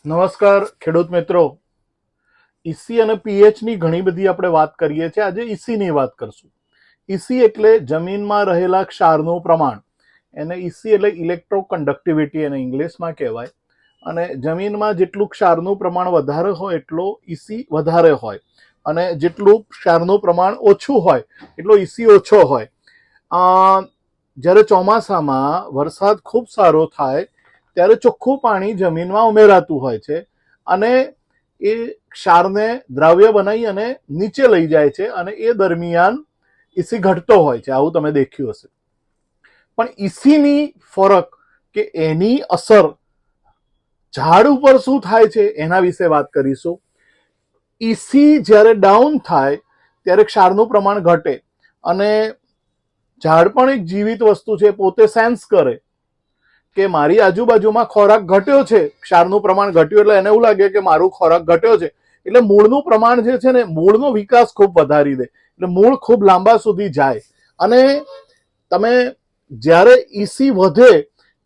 નમસ્કાર ખેડૂત મિત્રો. ઈસી અને પીએચ ની ઘણી બધી આપણે વાત કરીએ છીએ. આજે ઈસી ની વાત કરશું. ઈસી એટલે જમીનમાં રહેલા ક્ષારનું પ્રમાણ. એને ઈસી એટલે ઇલેક્ટ્રો કન્ડક્ટિવિટી એને ઇંગ્લિશમાં કહેવાય. અને જમીનમાં જેટલું ક્ષારનું પ્રમાણ વધારે હોય એટલો ઈસી વધારે હોય, અને જેટલું ક્ષારનું પ્રમાણ ઓછું હોય એટલો ઈસી ઓછો હોય. જ્યારે ચોમાસામાં વરસાદ ખૂબ સારો થાય ત્યારે ચોખ્ખું પાણી જમીનમાં ઉમેરાતું હોય છે, અને એ ક્ષારને દ્રાવ્ય બનાવી અને નીચે લઈ જાય છે, અને એ દરમિયાન ઈસી ઘટતો હોય છે. આવું તમે દેખ્યું હશે. પણ ઈસીની ફરક કે એની અસર ઝાડ ઉપર શું થાય છે એના વિશે વાત કરીશું. ઈસી જ્યારે ડાઉન થાય ત્યારે ક્ષારનું પ્રમાણ ઘટે, અને ઝાડ પણ એક જીવિત વસ્તુ છે. પોતે સેન્સ કરે કે મારી આજુબાજુમાં ખોરાક ઘટ્યો છે, ક્ષારનું પ્રમાણ ઘટ્યું એટલે એને એવું લાગે કે મારું ખોરાક ઘટ્યો છે, એટલે મૂળનું પ્રમાણ જે છે ને, મૂળનો વિકાસ ખૂબ વધારી દે, એટલે મૂળ ખૂબ લાંબા સુધી જાય. અને તમે જ્યારે ઈસી વધે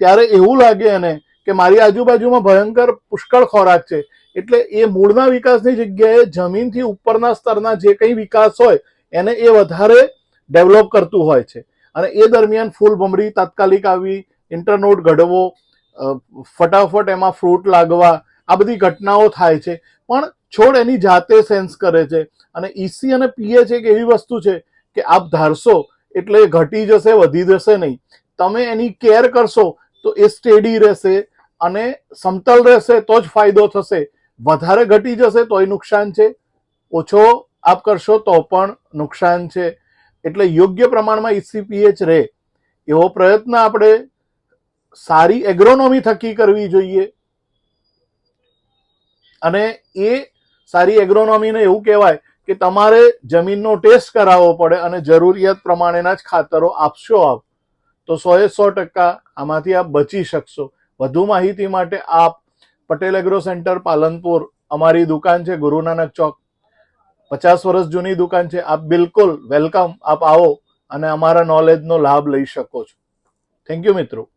ત્યારે એવું લાગે એને કે મારી આજુબાજુમાં ભયંકર પુષ્કળ ખોરાક છે, એટલે એ મૂળના વિકાસની જગ્યાએ જમીનથી ઉપરના સ્તરના જે કંઈ વિકાસ હોય એને એ વધારે ડેવલપ કરતું હોય છે. અને એ દરમિયાન ફૂલ ભમરી તાત્કાલિક આવી, ઇન્ટરનોડ ઘડવો, ફટાફટ એમાં ફ્રૂટ લાગવા, આ બધી ઘટનાઓ થાય છે. પણ છોડ એની જાતે સેન્સ કરે છે. અને ઈસી અને પીએચ એક એવી વસ્તુ છે કે આપ ધારશો એટલે ઘટી જશે, વધી જશે નહીં. તમે એની કેર કરશો તો એ સ્ટેડી રહેશે અને સમતલ રહેશે તો જ ફાયદો થશે. વધારે ઘટી જશે તોય નુકસાન છે, ઓછો આપ કરશો તો પણ નુકસાન છે. એટલે યોગ્ય પ્રમાણમાં ઈસી પીએચ રહે એવો પ્રયત્ન આપણે સારી એગ્રોનોમી થકી કરવી જોઈએ. અને એ સારી એગ્રોનોમીને એવું કહેવાય કે તમારે જમીનનો ટેસ્ટ કરાવવો પડે, અને જરૂરિયાત પ્રમાણેના જ ખાતરો આપશો આપ તો 100% આમાંથી આપ બચી શકશો. વધુ માહિતી માટે આપ પટેલ એગ્રો સેન્ટર પાલનપુર, અમારી દુકાન છે ગુરુ નાનક ચોક, 50 વર્ષ જૂની દુકાન છે. આપ બિલકુલ વેલકમ. આપ આવો અને અમારા નોલેજનો લાભ લઈ શકો છો. થેન્ક યુ મિત્રો.